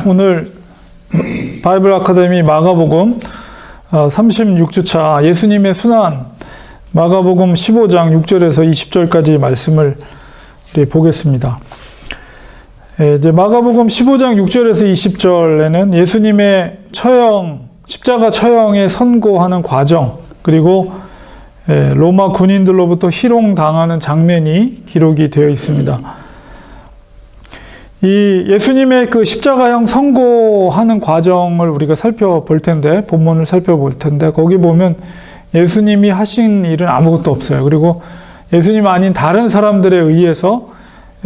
오늘 바이블 아카데미 마가복음 36주차 예수님의 순환 마가복음 15장 6절에서 20절까지 말씀을 우리 보겠습니다. 이제 마가복음 15장 6절에서 20절에는 예수님의 십자가 처형에 선고하는 과정, 그리고 로마 군인들로부터 희롱당하는 장면이 기록이 되어 있습니다. 이 예수님의 그 십자가형 선고하는 과정을 우리가 살펴볼 텐데, 본문을 살펴볼 텐데, 거기 보면 예수님이 하신 일은 아무것도 없어요. 그리고 예수님 아닌 다른 사람들에 의해서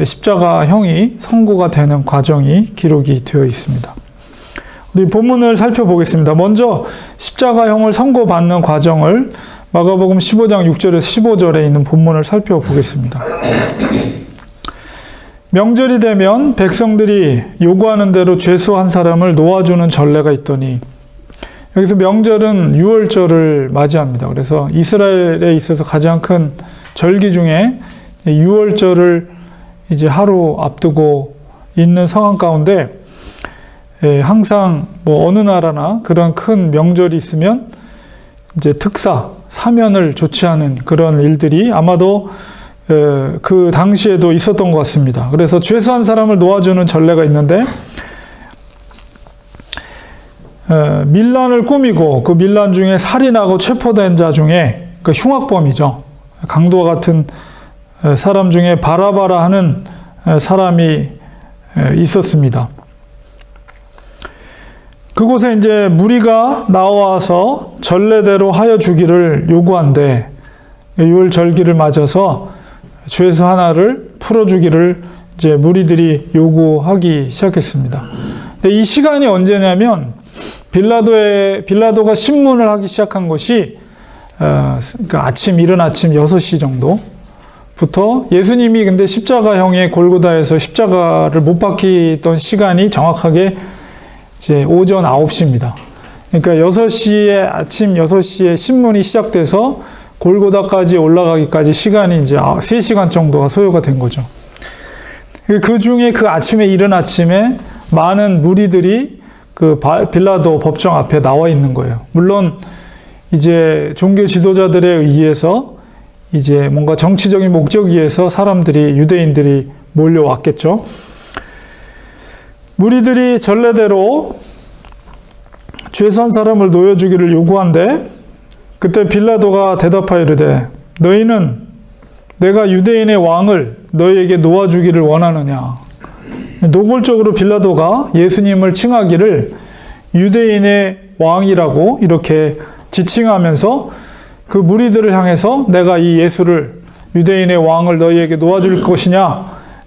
십자가형이 선고가 되는 과정이 기록이 되어 있습니다. 우리 본문을 살펴보겠습니다. 먼저 십자가형을 선고받는 과정을 마가복음 15장 6절에서 15절에 있는 본문을 살펴보겠습니다. 명절이 되면 백성들이 요구하는 대로 죄수한 사람을 놓아주는 전례가 있더니, 여기서 명절은 유월절을 맞이합니다. 그래서 이스라엘에 있어서 가장 큰 절기 중에 유월절을 이제 하루 앞두고 있는 상황 가운데, 항상 어느 나라나 그런 큰 명절이 있으면 이제 특사, 사면을 조치하는 그런 일들이 아마도 그 당시에도 있었던 것 같습니다. 그래서 죄수한 사람을 놓아주는 전례가 있는데, 밀란을 꾸미고 그 밀란 중에 살인하고 체포된 자 중에, 그 흉악범이죠, 강도와 같은 사람 중에 바라바라 하는 사람이 있었습니다. 그곳에 이제 무리가 나와서 전례대로 하여 주기를 요구한데, 유월절기를 맞아서 죄수 하나를 풀어주기를 이제 무리들이 요구하기 시작했습니다. 근데 이 시간이 언제냐면, 빌라도가 신문을 하기 시작한 것이 그러니까 이른 아침 6시 정도부터, 예수님이 근데 십자가형의 골고다에서 십자가를 못 박히던 시간이 정확하게 이제 오전 9시입니다. 그러니까 아침 6시에 신문이 시작돼서 골고다까지 올라가기까지 시간이 이제 3시간 정도가 소요가 된 거죠. 그 중에 그 이른 아침에 많은 무리들이 그 빌라도 법정 앞에 나와 있는 거예요. 물론 이제 종교 지도자들에 의해서 이제 뭔가 정치적인 목적에 의해서 유대인들이 몰려왔겠죠. 무리들이 전례대로 죄수한 사람을 놓여주기를 요구한데, 그때 빌라도가 대답하여 이르되, 너희는 내가 유대인의 왕을 너희에게 놓아주기를 원하느냐. 노골적으로 빌라도가 예수님을 칭하기를 유대인의 왕이라고 이렇게 지칭하면서 그 무리들을 향해서 내가 이 예수를, 유대인의 왕을 너희에게 놓아줄 것이냐,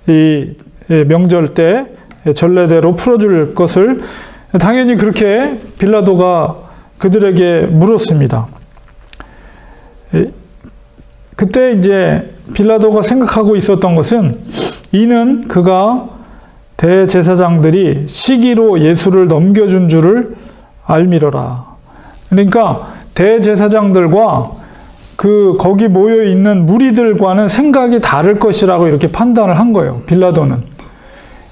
이 명절 때 전례대로 풀어줄 것을 당연히 그렇게 빌라도가 그들에게 물었습니다. 그때 이제 빌라도가 생각하고 있었던 것은, 이는 그가 대제사장들이 시기로 예수를 넘겨준 줄을 알미러라. 그러니까 대제사장들과 거기 모여 있는 무리들과는 생각이 다를 것이라고 이렇게 판단을 한 거예요, 빌라도는.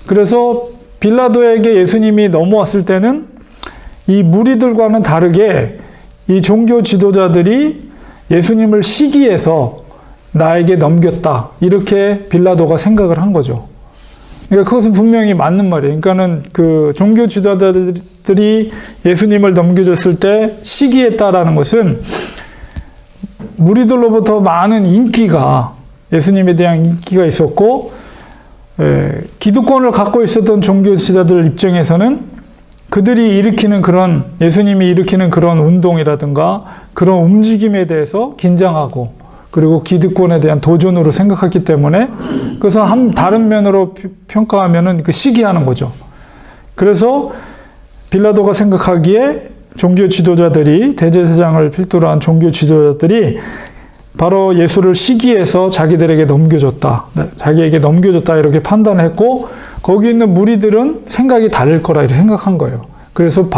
그래서 빌라도에게 예수님이 넘어왔을 때는 이 무리들과는 다르게 이 종교 지도자들이 예수님을 시기해서 나에게 넘겼다, 이렇게 빌라도가 생각을 한 거죠. 그러니까 그것은 분명히 맞는 말이에요. 그러니까는 그 종교 지도자들이 예수님을 넘겨줬을 때 시기했다라는 것은 무리들로부터 많은 인기가, 예수님에 대한 인기가 있었고, 기득권을 갖고 있었던 종교 지도자들 입장에서는 그들이 일으키는 그런, 예수님이 일으키는 그런 운동이라든가 그런 움직임에 대해서 긴장하고, 그리고 기득권에 대한 도전으로 생각했기 때문에, 그래서 다른 면으로 평가하면은 시기하는 거죠. 그래서 빌라도가 생각하기에 종교 지도자들이, 대제사장을 필두로 한 종교 지도자들이 바로 예수를 시기해서 자기에게 넘겨줬다 이렇게 판단했고, 거기 있는 무리들은 생각이 다를 거라 이렇게 생각한 거예요. 그래서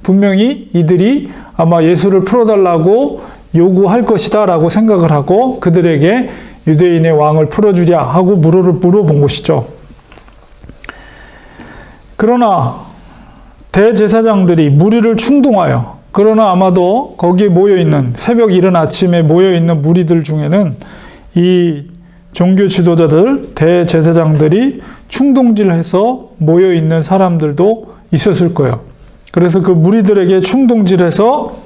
분명히 이들이 아마 예수를 풀어달라고 요구할 것이다 라고 생각을 하고, 그들에게 유대인의 왕을 풀어주랴 하고 물어본 것이죠. 그러나 대제사장들이 무리를 충동하여, 그러나 아마도 거기에 모여있는, 새벽 이른 아침에 모여있는 무리들 중에는 이 종교 지도자들, 대제사장들이 충동질해서 모여있는 사람들도 있었을 거예요. 그래서 그 무리들에게 충동질해서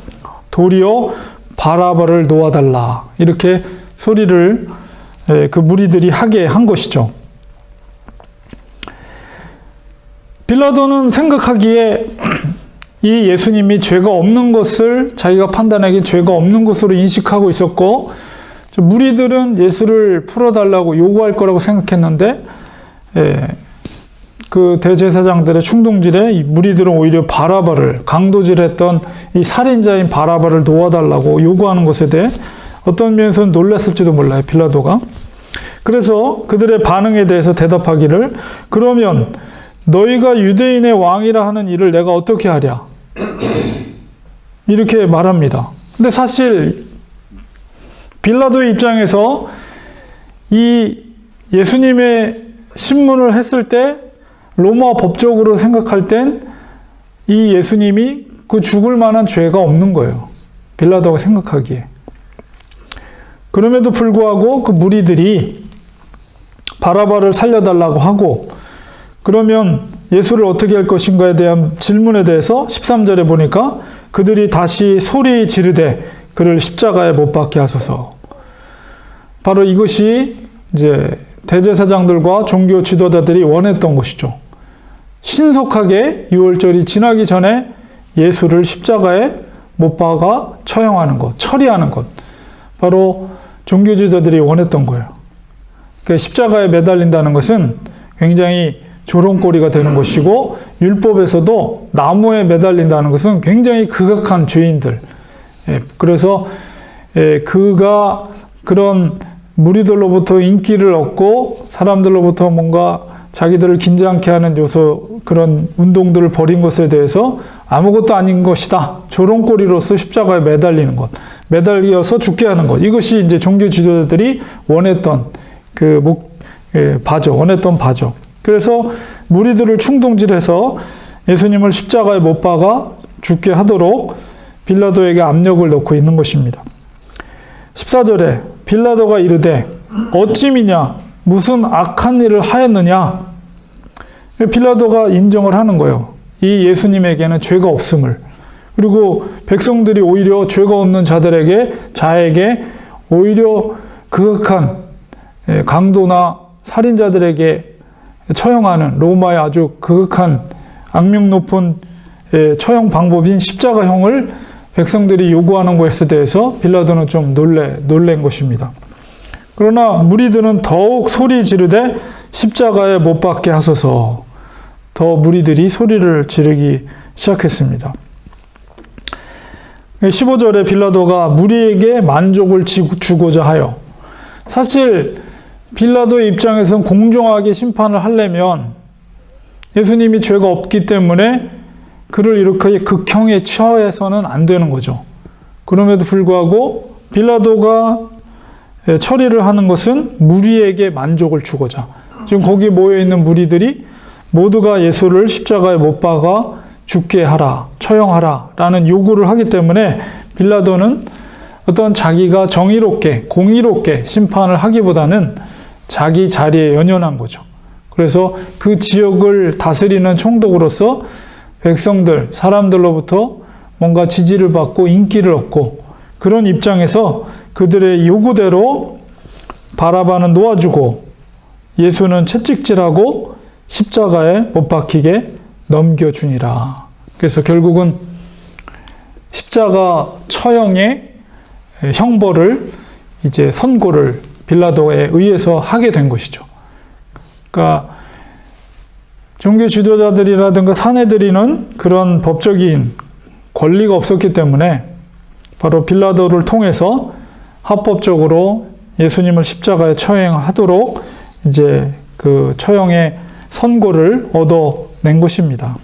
도리어 바라바를 놓아달라, 이렇게 소리를 그 무리들이 하게 한 것이죠. 빌라도는 생각하기에 이 예수님이 죄가 없는 것을 자기가 판단하기에 죄가 없는 것으로 인식하고 있었고, 무리들은 예수를 풀어달라고 요구할 거라고 생각했는데, 그 대제사장들의 충동질에 이 무리들은 오히려 바라바를, 강도질했던 이 살인자인 바라바를 놓아달라고 요구하는 것에 대해 어떤 면에서는 놀랐을지도 몰라요, 빌라도가. 그래서 그들의 반응에 대해서 대답하기를, 그러면 너희가 유대인의 왕이라 하는 일을 내가 어떻게 하랴? 이렇게 말합니다. 근데 사실 빌라도의 입장에서 이 예수님의 신문을 했을 때 로마 법적으로 생각할 땐 이 예수님이 그 죽을 만한 죄가 없는 거예요, 빌라도가 생각하기에. 그럼에도 불구하고 그 무리들이 바라바를 살려달라고 하고, 그러면 예수를 어떻게 할 것인가에 대한 질문에 대해서 13절에 보니까 그들이 다시 소리 지르되 그를 십자가에 못 박게 하소서. 바로 이것이 이제 대제사장들과 종교 지도자들이 원했던 것이죠. 신속하게 유월절이 지나기 전에 예수를 십자가에 못 박아 처형하는 것, 처리하는 것. 바로 종교 지도자들이 원했던 거예요. 그러니까 십자가에 매달린다는 것은 굉장히 조롱거리가 되는 것이고, 율법에서도 나무에 매달린다는 것은 굉장히 극악한 죄인들. 그래서 그가 그런 무리들로부터 인기를 얻고 사람들로부터 뭔가 자기들을 긴장케 하는 요소, 그런 운동들을 벌인 것에 대해서 아무것도 아닌 것이다, 조롱거리로서 십자가에 매달리는 것, 매달려서 죽게 하는 것, 이것이 이제 종교 지도자들이 원했던 원했던 바죠. 그래서 무리들을 충동질해서 예수님을 십자가에 못 박아 죽게 하도록 빌라도에게 압력을 넣고 있는 것입니다. 14절에 빌라도가 이르되 어찌미냐, 무슨 악한 일을 하였느냐. 빌라도가 인정을 하는 거예요, 이 예수님에게는 죄가 없음을. 그리고 백성들이 오히려 죄가 없는 자에게 오히려 극악한 강도나 살인자들에게 처형하는, 로마의 아주 극악한 악명 높은 처형 방법인 십자가형을 백성들이 요구하는 것에 대해서 빌라도는 좀 놀란 것입니다. 그러나 무리들은 더욱 소리 지르되 십자가에 못 박게 하소서. 더 무리들이 소리를 지르기 시작했습니다. 15절에 빌라도가 무리에게 만족을 주고자 하여, 사실 빌라도의 입장에서는 공정하게 심판을 하려면 예수님이 죄가 없기 때문에 그를 이렇게 극형에 처해서는 안 되는 거죠. 그럼에도 불구하고 빌라도가 처리를 하는 것은 무리에게 만족을 주고자. 지금 거기 모여있는 무리들이 모두가 예수를 십자가에 못 박아 죽게 하라, 처형하라 라는 요구를 하기 때문에 빌라도는 어떤 자기가 정의롭게, 공의롭게 심판을 하기보다는 자기 자리에 연연한 거죠. 그래서 그 지역을 다스리는 총독으로서 백성들, 사람들로부터 뭔가 지지를 받고 인기를 얻고, 그런 입장에서 그들의 요구대로 바라바는 놓아주고 예수는 채찍질하고 십자가에 못 박히게 넘겨주니라. 그래서 결국은 십자가 처형의 형벌을, 이제 선고를 빌라도에 의해서 하게 된 것이죠. 그러니까 종교 지도자들이라든가 사내들이는 그런 법적인 권리가 없었기 때문에 바로 빌라도를 통해서 합법적으로 예수님을 십자가에 처형하도록 이제 그 처형의 선고를 얻어낸 것입니다.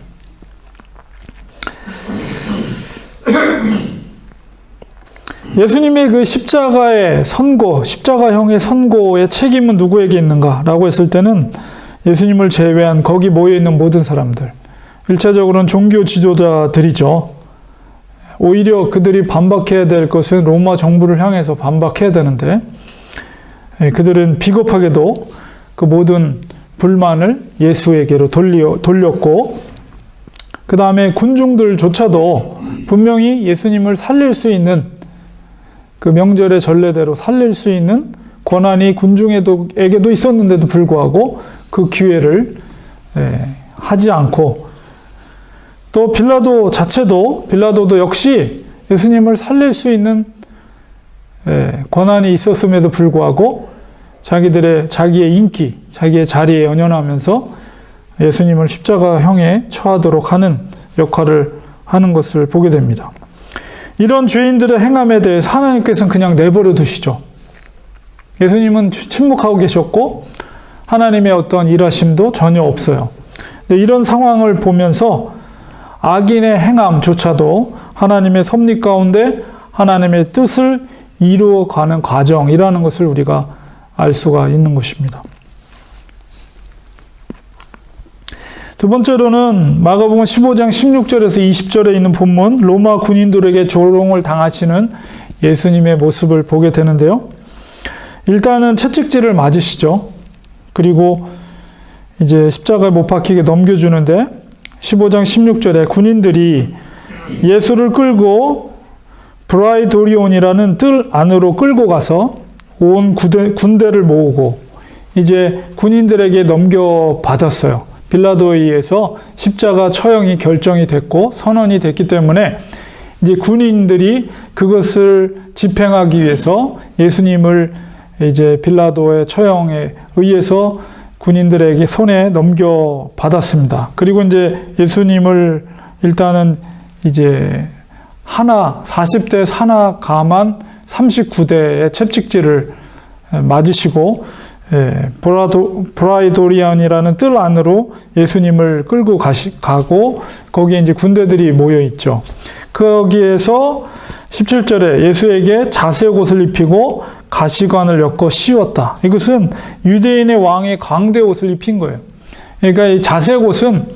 예수님의 그 십자가의 선고, 십자가형의 선고의 책임은 누구에게 있는가라고 했을 때는 예수님을 제외한 거기 모여있는 모든 사람들, 1차적으로는 종교 지도자들이죠. 오히려 그들이 반박해야 될 것은 로마 정부를 향해서 반박해야 되는데 그들은 비겁하게도 그 모든 불만을 예수에게로 돌렸고 그 다음에 군중들조차도 분명히 예수님을 살릴 수 있는 그 명절의 전례대로 살릴 수 있는 권한이 군중에게도 있었는데도 불구하고 그 기회를 하지 않고 또 빌라도도 역시 예수님을 살릴 수 있는 권한이 있었음에도 불구하고 자기의 인기, 자기의 자리에 연연하면서 예수님을 십자가형에 처하도록 하는 역할을 하는 것을 보게 됩니다. 이런 죄인들의 행함에 대해서 하나님께서는 그냥 내버려 두시죠. 예수님은 침묵하고 계셨고 하나님의 어떤 일하심도 전혀 없어요. 근데 이런 상황을 보면서 악인의 행함조차도 하나님의 섭리 가운데 하나님의 뜻을 이루어가는 과정이라는 것을 우리가 알 수가 있는 것입니다. 두 번째로는 마가복음 15장 16절에서 20절에 있는 본문 로마 군인들에게 조롱을 당하시는 예수님의 모습을 보게 되는데요. 일단은 채찍질을 맞으시죠. 그리고 이제 십자가에 못 박히게 넘겨주는데 15장 16절에 군인들이 예수를 끌고 브라이도리온이라는 뜰 안으로 끌고 가서 온 군대를 모으고 이제 군인들에게 넘겨받았어요. 빌라도에 의해서 십자가 처형이 결정이 됐고 선언이 됐기 때문에 이제 군인들이 그것을 집행하기 위해서 예수님을 이제 빌라도의 처형에 의해서 군인들에게 손에 넘겨받았습니다. 그리고 이제 예수님을 일단은 이제 40대 산하 가만 39대의 채찍질을 맞으시고 브라이도리안이라는 뜰 안으로 예수님을 끌고 가고 거기에 이제 군대들이 모여 있죠. 거기에서 17절에 예수에게 자색 옷을 입히고 가시관을 엮어 씌웠다. 이것은 유대인의 왕의 광대 옷을 입힌 거예요. 그러니까 이 자색 옷은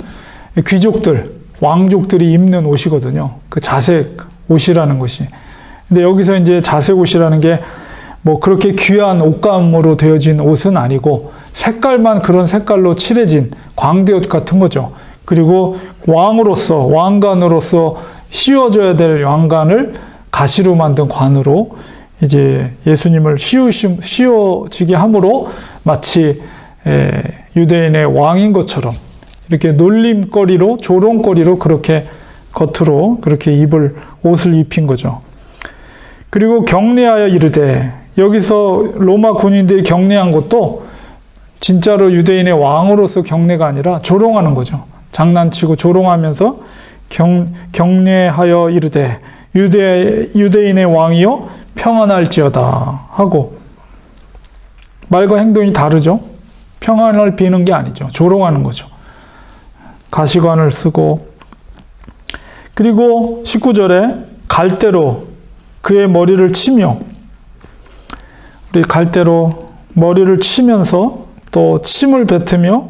귀족들, 왕족들이 입는 옷이거든요. 그 자색 옷이라는 것이. 근데 여기서 이제 자색 옷이라는 게 뭐 그렇게 귀한 옷감으로 되어진 옷은 아니고 색깔만 그런 색깔로 칠해진 광대옷 같은 거죠. 그리고 왕관으로서 씌워줘야 될 왕관을 가시로 만든 관으로 이제 예수님을 씌워지게 함으로 마치 유대인의 왕인 것처럼 이렇게 놀림거리로 조롱거리로 그렇게 겉으로 그렇게 옷을 입힌 거죠. 그리고 경례하여 이르되 여기서 로마 군인들이 경례한 것도 진짜로 유대인의 왕으로서 경례가 아니라 조롱하는 거죠. 장난치고 조롱하면서 경례하여 이르되 유대인의 왕이여 평안할지어다 하고 말과 행동이 다르죠. 평안을 비는 게 아니죠. 조롱하는 거죠. 가시관을 쓰고 그리고 19절에 갈대로 그의 머리를 치며 우리 갈대로 머리를 치면서 또 침을 뱉으며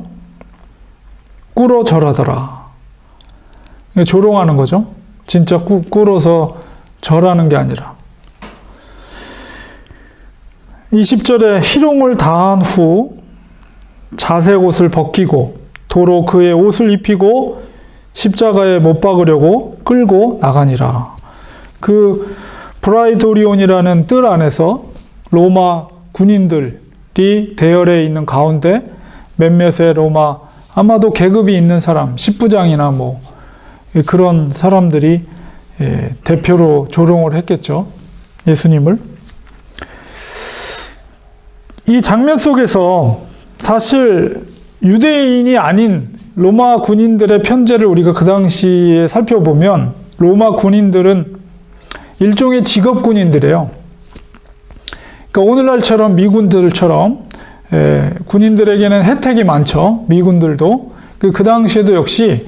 꿇어 절하더라. 조롱하는 거죠. 진짜 꿇어서 절하는 게 아니라. 20절에 희롱을 다한 후 자색 옷을 벗기고 도로 그의 옷을 입히고 십자가에 못 박으려고 끌고 나가니라. 그 브라이도리온이라는 뜰 안에서 로마 군인들이 대열에 있는 가운데 몇몇의 로마 아마도 계급이 있는 사람, 십부장이나 뭐 그런 사람들이 대표로 조롱을 했겠죠. 예수님을. 이 장면 속에서 사실 유대인이 아닌 로마 군인들의 편제를 우리가 그 당시에 살펴보면 로마 군인들은 일종의 직업 군인들이에요. 그러니까 오늘날처럼 미군들처럼 군인들에게는 혜택이 많죠. 미군들도. 그 당시에도 역시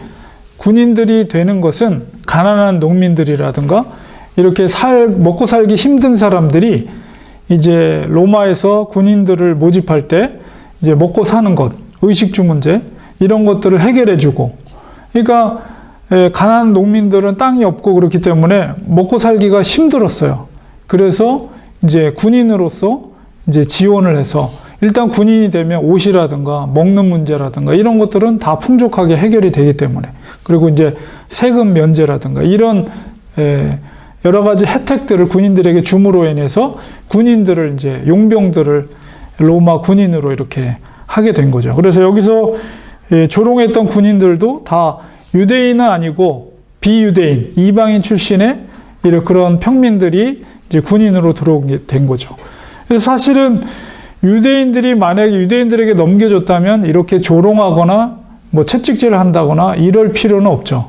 군인들이 되는 것은 가난한 농민들이라든가 이렇게 먹고 살기 힘든 사람들이 이제 로마에서 군인들을 모집할 때 이제 먹고 사는 것, 의식주 문제 이런 것들을 해결해주고 그러니까 가난한 농민들은 땅이 없고 그렇기 때문에 먹고 살기가 힘들었어요. 그래서 이제 군인으로서 이제 지원을 해서 일단 군인이 되면 옷이라든가 먹는 문제라든가 이런 것들은 다 풍족하게 해결이 되기 때문에, 그리고 이제 세금 면제라든가 이런 여러 가지 혜택들을 군인들에게 줌으로 인해서 군인들을 이제 용병들을 로마 군인으로 이렇게 하게 된 거죠. 그래서 여기서 조롱했던 군인들도 다 유대인은 아니고 비유대인, 이방인 출신의 이런 그런 평민들이 이제 군인으로 들어오게 된 거죠. 그래서 사실은 유대인들이 만약에 유대인들에게 넘겨줬다면 이렇게 조롱하거나 뭐 채찍질을 한다거나 이럴 필요는 없죠.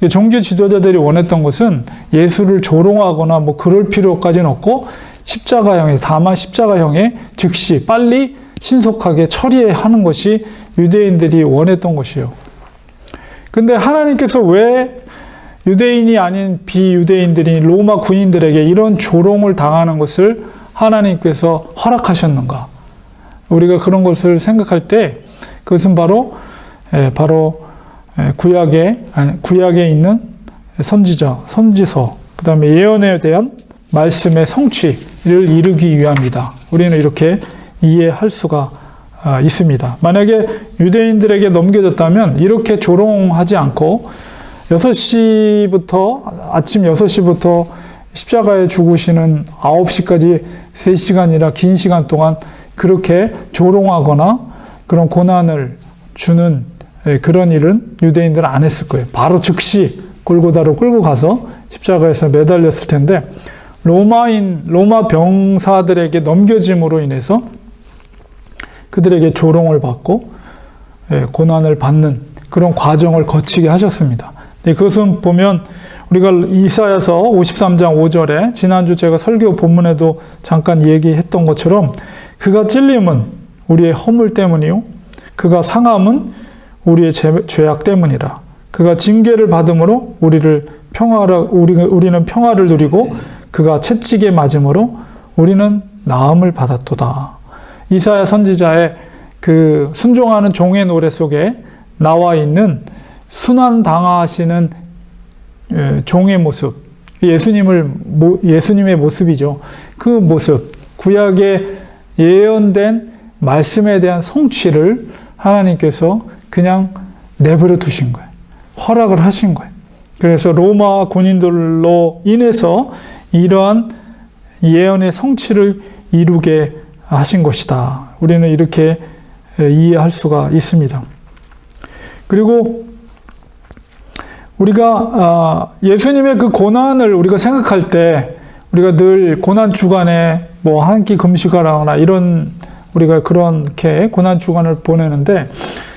종교 지도자들이 원했던 것은 예수를 조롱하거나 뭐 그럴 필요까지는 없고 십자가형에, 다만 십자가형에 즉시 빨리 신속하게 처리하는 것이 유대인들이 원했던 것이에요. 근데 하나님께서 왜 유대인이 아닌 비유대인들이 로마 군인들에게 이런 조롱을 당하는 것을 하나님께서 허락하셨는가? 우리가 그런 것을 생각할 때 그것은 바로 구약에 있는 선지서, 그 다음에 예언에 대한 말씀의 성취를 이루기 위함이다. 우리는 이렇게 이해할 수가 있습니다. 만약에 유대인들에게 넘겨졌다면 이렇게 조롱하지 않고 아침 6시부터 십자가에 죽으시는 9시까지 3시간이나 긴 시간 동안 그렇게 조롱하거나 그런 고난을 주는 그런 일은 유대인들은 안 했을 거예요. 바로 즉시 골고다로 끌고 가서 십자가에서 매달렸을 텐데 로마 병사들에게 넘겨짐으로 인해서 그들에게 조롱을 받고 고난을 받는 그런 과정을 거치게 하셨습니다. 그것은 보면 우리가 이사야서 53장 5절에 지난주 제가 설교 본문에도 잠깐 얘기했던 것처럼 그가 찔림은 우리의 허물 때문이요 그가 상함은 우리의 죄악 때문이라. 그가 징계를 받음으로 우리는 평화를 누리고 그가 채찍에 맞음으로 우리는 나음을 받았도다. 이사야 선지자의 그 순종하는 종의 노래 속에 나와 있는 순환당하시는 종의 모습, 예수님의 모습이죠. 그 모습, 구약에 예언된 말씀에 대한 성취를 하나님께서 그냥 내버려 두신 거예요. 허락을 하신 거예요. 그래서 로마 군인들로 인해서 이러한 예언의 성취를 이루게 하신 것이다. 우리는 이렇게 이해할 수가 있습니다. 그리고 우리가 예수님의 그 고난을 우리가 생각할 때 우리가 늘 고난 주간에 뭐 한 끼 금식하거나 이런 우리가 그렇게 고난 주간을 보내는데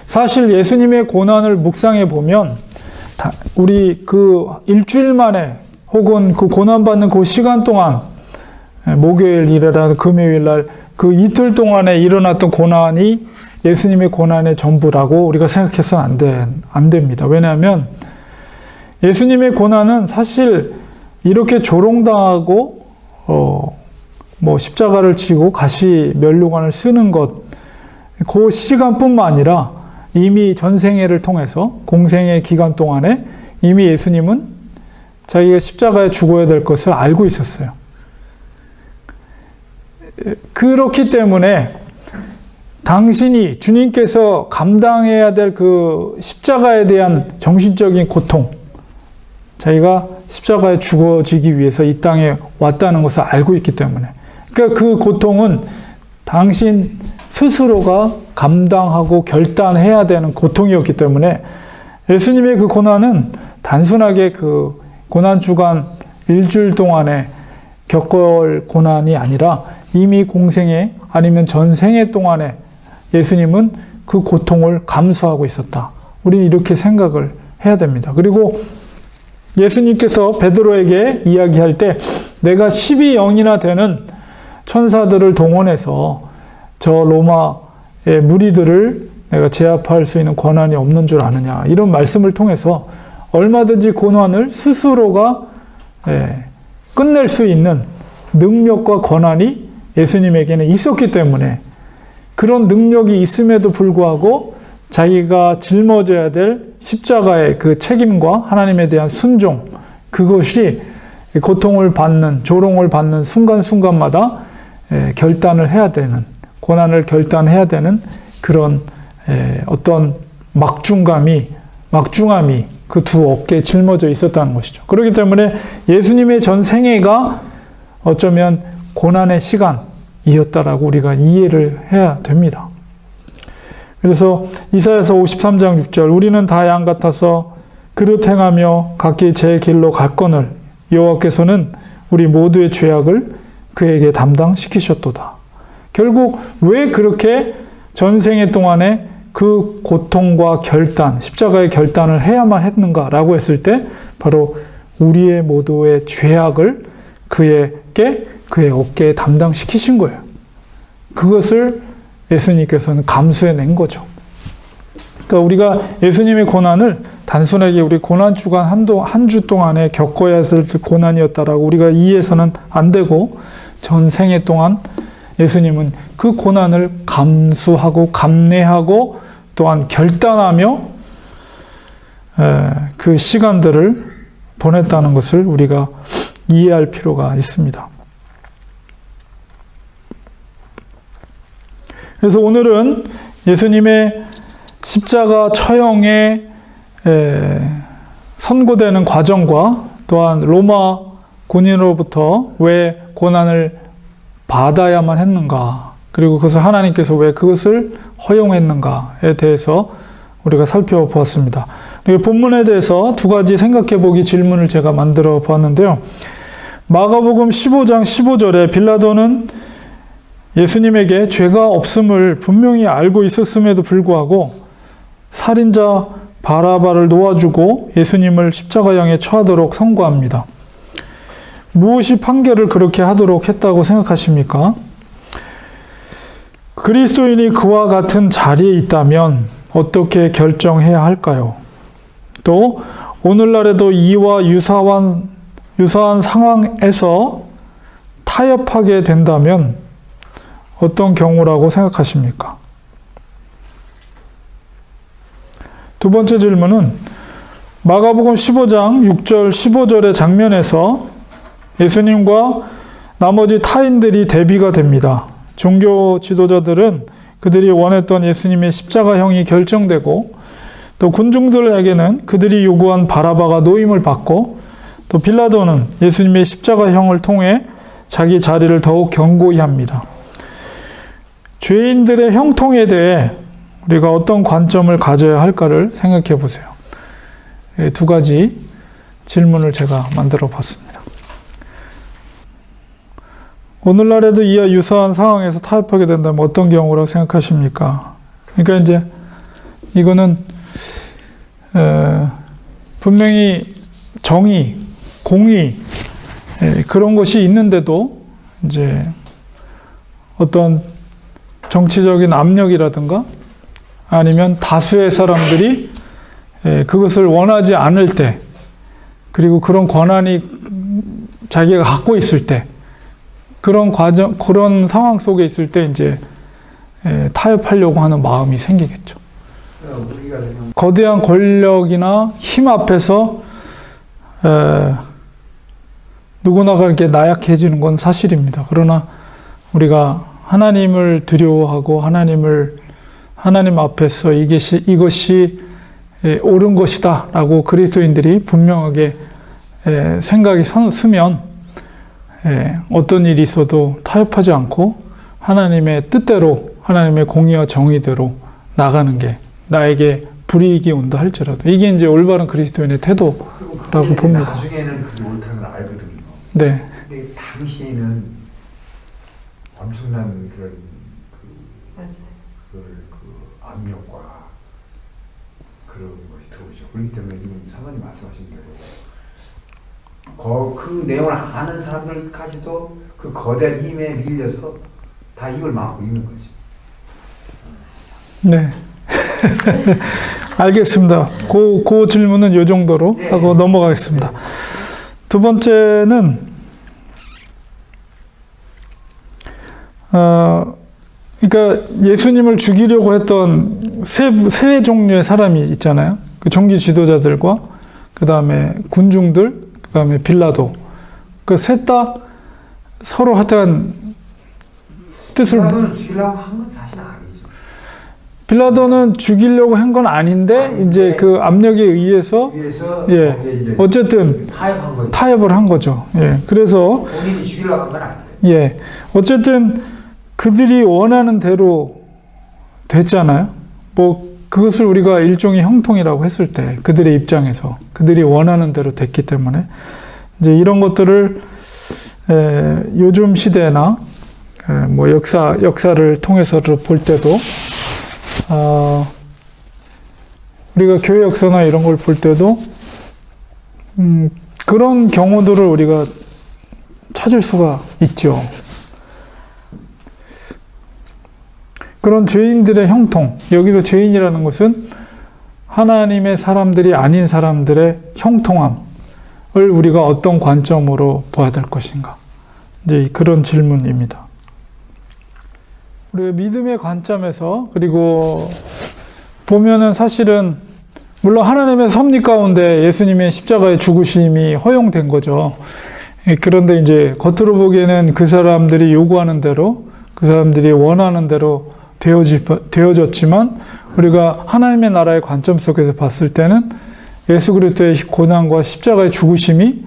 사실 예수님의 고난을 묵상해 보면 우리 그 일주일 만에 혹은 그 고난받는 그 시간 동안 목요일이라 금요일 날 그 이틀 동안에 일어났던 고난이 예수님의 고난의 전부라고 우리가 생각해서는 안 됩니다. 왜냐하면 예수님의 고난은 사실 이렇게 조롱당하고 뭐 십자가를 지고 가시 면류관을 쓰는 것 그 시간뿐만 아니라 이미 전생애를 통해서 공생의 기간 동안에 이미 예수님은 자기가 십자가에 죽어야 될 것을 알고 있었어요. 그렇기 때문에 당신이 주님께서 감당해야 될 그 십자가에 대한 정신적인 고통, 자기가 십자가에 죽어지기 위해서 이 땅에 왔다는 것을 알고 있기 때문에, 그러니까 그 고통은 당신 스스로가 감당하고 결단해야 되는 고통이었기 때문에 예수님의 그 고난은 단순하게 그 고난 주간 일주일 동안에 겪을 고난이 아니라 이미 공생애 아니면 전생애 동안에 예수님은 그 고통을 감수하고 있었다. 우리는 이렇게 생각을 해야 됩니다. 그리고 예수님께서 베드로에게 이야기할 때 내가 12영이나 되는 천사들을 동원해서 저 로마의 무리들을 내가 제압할 수 있는 권한이 없는 줄 아느냐, 이런 말씀을 통해서 얼마든지 고난을 스스로가 끝낼 수 있는 능력과 권한이 예수님에게는 있었기 때문에 그런 능력이 있음에도 불구하고 자기가 짊어져야 될 십자가의 그 책임과 하나님에 대한 순종, 그것이 고통을 받는, 조롱을 받는 순간순간마다 결단을 해야 되는, 고난을 결단해야 되는 그런 어떤 막중함이 그 두 어깨에 짊어져 있었다는 것이죠. 그렇기 때문에 예수님의 전 생애가 어쩌면 고난의 시간이었다라고 우리가 이해를 해야 됩니다. 그래서 이사야서 53장 6절, 우리는 다 양 같아서 그릇 행하며 각기 제 길로 갔거늘 여호와께서는 우리 모두의 죄악을 그에게 담당시키셨도다. 결국 왜 그렇게 전생애 동안에 그 고통과 결단, 십자가의 결단을 해야만 했는가라고 했을 때 바로 우리의 모두의 죄악을 그의 어깨에 담당시키신 거예요. 그것을 예수님께서는 감수해낸 거죠. 그러니까 우리가 예수님의 고난을 단순하게 우리 고난주간 한 주 동안에 겪어야 했을 고난이었다라고 우리가 이해해서는 안 되고, 전 생애 동안 예수님은 그 고난을 감수하고 감내하고 또한 결단하며 그 시간들을 보냈다는 것을 우리가 이해할 필요가 있습니다. 그래서 오늘은 예수님의 십자가 처형에 선고되는 과정과 또한 로마 군인으로부터 왜 고난을 받아야만 했는가, 그리고 그것을 하나님께서 왜 그것을 허용했는가에 대해서 우리가 살펴보았습니다. 본문에 대해서 두 가지 생각해보기 질문을 제가 만들어 보았는데요. 마가복음 15장 15절에 빌라도는 예수님에게 죄가 없음을 분명히 알고 있었음에도 불구하고 살인자 바라바를 놓아주고 예수님을 십자가형에 처하도록 선고합니다. 무엇이 판결을 그렇게 하도록 했다고 생각하십니까? 그리스도인이 그와 같은 자리에 있다면 어떻게 결정해야 할까요? 또 오늘날에도 이와 유사한 상황에서 타협하게 된다면 어떤 경우라고 생각하십니까? 두 번째 질문은 마가복음 15장 6절 15절의 장면에서 예수님과 나머지 타인들이 대비가 됩니다. 종교 지도자들은 그들이 원했던 예수님의 십자가형이 결정되고, 또 군중들에게는 그들이 요구한 바라바가 노임을 받고, 또 빌라도는 예수님의 십자가형을 통해 자기 자리를 더욱 견고히 합니다. 죄인들의 형통에 대해 우리가 어떤 관점을 가져야 할까를 생각해 보세요. 두 가지 질문을 제가 만들어 봤습니다. 오늘날에도 이와 유사한 상황에서 타협하게 된다면 어떤 경우라고 생각하십니까? 그러니까 이제 이거는 분명히 정의, 공의 그런 것이 있는데도 이제 어떤 정치적인 압력이라든가 아니면 다수의 사람들이 그것을 원하지 않을 때, 그리고 그런 권한이 자기가 갖고 있을 때, 그런 상황 속에 있을 때 이제 타협하려고 하는 마음이 생기겠죠. 거대한 권력이나 힘 앞에서 누구나가 이렇게 나약해지는 건 사실입니다. 그러나 우리가 하나님을 두려워하고 하나님 앞에서 이것이 옳은 것이다 라고 그리스도인들이 분명하게 생각이 서면 어떤 일이 있어도 타협하지 않고 하나님의 뜻대로, 하나님의 공의와 정의대로 나가는 게 나에게 불이익이 온다 할지라도 이게 이제 올바른 그리스도인의 태도라고 봅니다. 나중에는 그게 옳다는 걸 알거든요. 네. 근데 당시에는 엄청난 그런 그 압력과 그런 것이 들어오죠. 그렇기 때문에 지금 사모님 말씀하신 대로 그 내용을 아는 사람들까지도 그 거대한 힘에 밀려서 다 입을 막고 있는 거죠. 네. 알겠습니다. 그 질문은 이 정도로 하고 넘어가겠습니다. 두 번째는 그러니까 예수님을 죽이려고 했던 세 종류의 사람이 있잖아요. 그 종교 지도자들과 그 다음에 군중들, 그 다음에 빌라도. 그 셋 다 서로 하여튼 뜻을. 빌라도는 죽이려고 한 건 사실 아니죠. 빌라도는 죽이려고 한 건 아닌데 이제 그 압력에 의해서 예, 이제 어쨌든 타협한 거죠. 타협을 한 거죠. 예, 그래서 본인이 죽이려고 한 건 아니에요. 예, 어쨌든 그들이 원하는 대로 됐잖아요. 뭐 그것을 우리가 일종의 형통이라고 했을 때 그들의 입장에서 그들이 원하는 대로 됐기 때문에 이제 이런 것들을 요즘 시대나 뭐 역사를 통해서를 볼 때도 우리가 교회 역사나 이런 걸 볼 때도 그런 경우들을 우리가 찾을 수가 있죠. 그런 죄인들의 형통, 여기서 죄인이라는 것은 하나님의 사람들이 아닌 사람들의 형통함을 우리가 어떤 관점으로 봐야 될 것인가. 이제 그런 질문입니다. 우리가 믿음의 관점에서, 그리고 보면은 사실은 물론 하나님의 섭리 가운데 예수님의 십자가의 죽으심이 허용된 거죠. 그런데 이제 겉으로 보기에는 그 사람들이 요구하는 대로, 그 사람들이 원하는 대로 되어졌지만 우리가 하나님의 나라의 관점 속에서 봤을 때는 예수 그리스도의 고난과 십자가의 죽으심이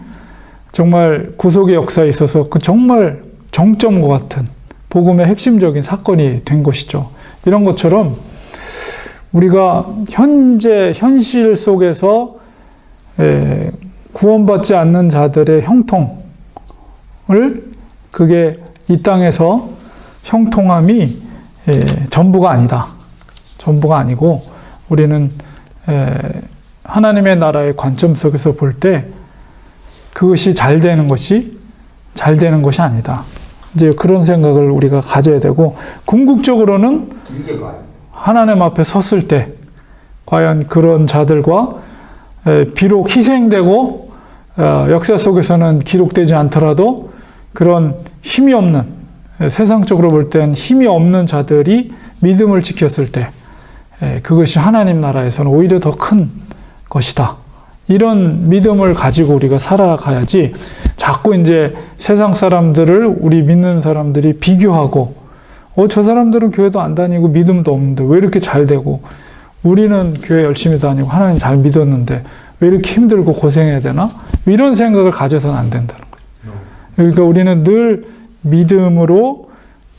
정말 구속의 역사에 있어서 그 정말 정점과 같은 복음의 핵심적인 사건이 된 것이죠. 이런 것처럼 우리가 현실 속에서 구원받지 않는 자들의 형통을, 그게 이 땅에서 형통함이 전부가 아니다. 전부가 아니고 우리는 하나님의 나라의 관점 속에서 볼 때 그것이 잘 되는 것이 아니다. 이제 그런 생각을 우리가 가져야 되고, 궁극적으로는 하나님 앞에 섰을 때 과연 그런 자들과 비록 희생되고 역사 속에서는 기록되지 않더라도 그런 힘이 없는, 세상적으로 볼 땐 힘이 없는 자들이 믿음을 지켰을 때 그것이 하나님 나라에서는 오히려 더 큰 것이다. 이런 믿음을 가지고 우리가 살아가야지, 자꾸 이제 세상 사람들을, 우리 믿는 사람들이 비교하고, 저 사람들은 교회도 안 다니고 믿음도 없는데 왜 이렇게 잘 되고, 우리는 교회 열심히 다니고 하나님 잘 믿었는데 왜 이렇게 힘들고 고생해야 되나? 이런 생각을 가져서는 안 된다는 거예요. 그러니까 우리는 늘 믿음으로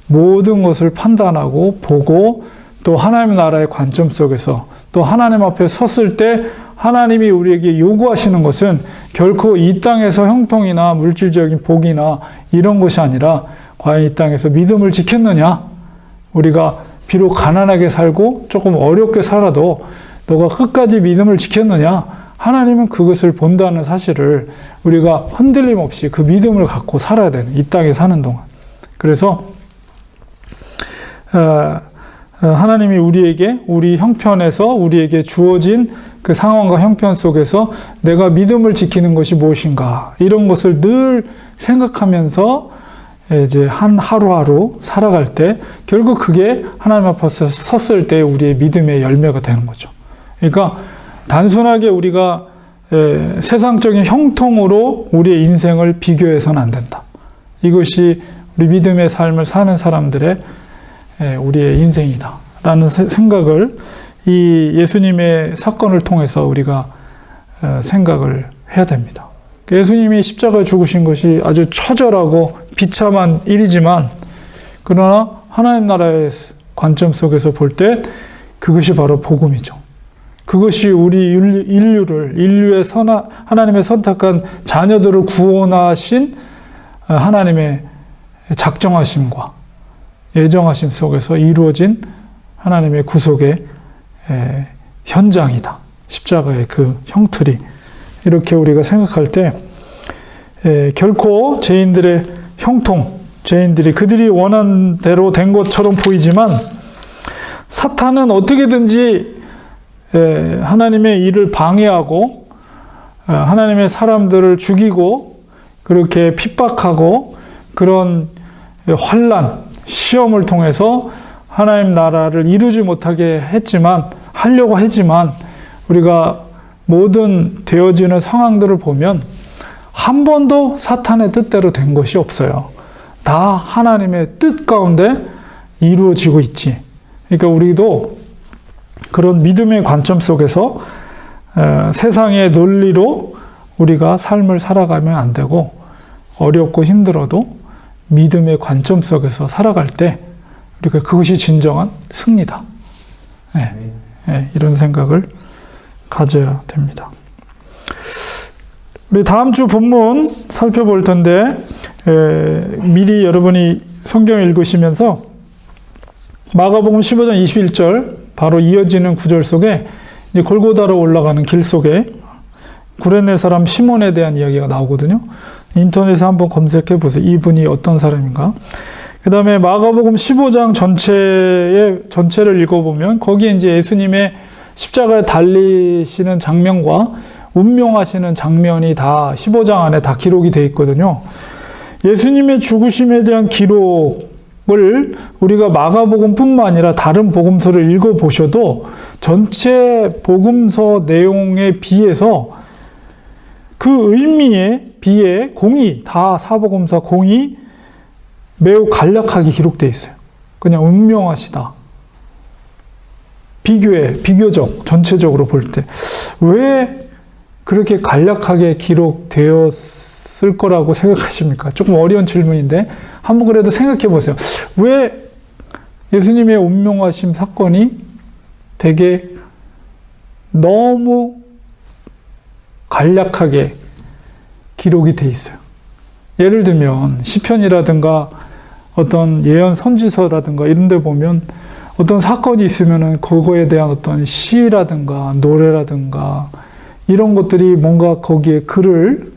모든 것을 판단하고 보고, 또 하나님 나라의 관점 속에서 또 하나님 앞에 섰을 때 하나님이 우리에게 요구하시는 것은 결코 이 땅에서 형통이나 물질적인 복이나 이런 것이 아니라, 과연 이 땅에서 믿음을 지켰느냐? 우리가 비록 가난하게 살고 조금 어렵게 살아도 너가 끝까지 믿음을 지켰느냐? 하나님은 그것을 본다는 사실을 우리가 흔들림 없이 그 믿음을 갖고 살아야 되는, 이 땅에 사는 동안. 그래서 하나님이 우리 형편에서 우리에게 주어진 그 상황과 형편 속에서 내가 믿음을 지키는 것이 무엇인가, 이런 것을 늘 생각하면서 이제 하루하루 살아갈 때 결국 그게 하나님 앞에서 섰을 때 우리의 믿음의 열매가 되는 거죠. 그러니까 단순하게 우리가 세상적인 형통으로 우리의 인생을 비교해서는 안 된다. 이것이 우리 믿음의 삶을 사는 사람들의 우리의 인생이다 라는 생각을 이 예수님의 사건을 통해서 우리가 생각을 해야 됩니다. 예수님이 십자가에 죽으신 것이 아주 처절하고 비참한 일이지만, 그러나 하나님 나라의 관점 속에서 볼 때 그것이 바로 복음이죠. 그것이 우리 인류의 하나님의 선택한 자녀들을 구원하신 하나님의 작정하심과 예정하심 속에서 이루어진 하나님의 구속의 현장이다. 십자가의 그 형틀이. 이렇게 우리가 생각할 때 결코 죄인들의 형통, 죄인들이 그들이 원한 대로 된 것처럼 보이지만, 사탄은 어떻게든지 하나님의 일을 방해하고 하나님의 사람들을 죽이고 그렇게 핍박하고 그런 환난, 시험을 통해서 하나님 나라를 이루지 못하게 했지만, 하려고 했지만, 우리가 모든 되어지는 상황들을 보면 한 번도 사탄의 뜻대로 된 것이 없어요. 다 하나님의 뜻 가운데 이루어지고 있지. 그러니까 우리도 그런 믿음의 관점 속에서 세상의 논리로 우리가 삶을 살아가면 안 되고, 어렵고 힘들어도 믿음의 관점 속에서 살아갈 때 우리가 그것이 진정한 승리다. 이런 생각을 가져야 됩니다. 우리 다음 주 본문 살펴볼 텐데, 미리 여러분이 성경을 읽으시면서 마가복음 15장 21절 바로 이어지는 구절 속에 이제 골고다로 올라가는 길 속에 구레네 사람 시몬에 대한 이야기가 나오거든요. 인터넷에 한번 검색해 보세요. 이분이 어떤 사람인가. 그 다음에 마가복음 15장 전체를 읽어보면 거기에 이제 예수님의 십자가에 달리시는 장면과 운명하시는 장면이 다 15장 안에 다 기록이 되어 있거든요. 예수님의 죽으심에 대한 기록을 우리가 마가복음뿐만 아니라 다른 복음서를 읽어보셔도 전체 복음서 내용에 비해서 그 의미에 비해 공이, 다 사복음서 공이 매우 간략하게 기록되어 있어요. 그냥 운명하시다. 비교적, 전체적으로 볼 때. 왜 그렇게 간략하게 기록되었을 거라고 생각하십니까? 조금 어려운 질문인데, 한번 그래도 생각해 보세요. 왜 예수님의 운명하심 사건이 되게 너무 간략하게 기록이 돼 있어요? 예를 들면 시편이라든가 어떤 예언 선지서라든가 이런 데 보면 어떤 사건이 있으면은 그거에 대한 어떤 시라든가 노래라든가 이런 것들이 뭔가 거기에 글을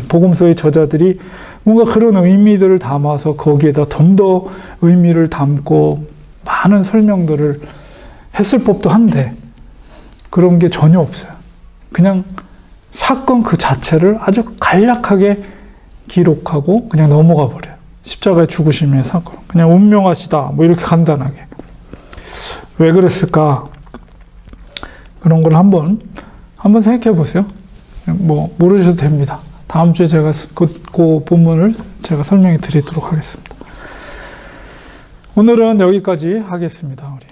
복음서의 저자들이 뭔가 그런 의미들을 담아서 거기에다 좀 더 의미를 담고 많은 설명들을 했을 법도 한데 그런 게 전혀 없어요. 그냥 사건 그 자체를 아주 간략하게 기록하고 그냥 넘어가 버려요. 십자가의 죽으심의 사건. 그냥 운명하시다. 뭐 이렇게 간단하게. 왜 그랬을까? 그런 걸 한번 생각해 보세요. 뭐 모르셔도 됩니다. 다음 주에 제가 그 본문을 제가 설명해 드리도록 하겠습니다. 오늘은 여기까지 하겠습니다. 우리.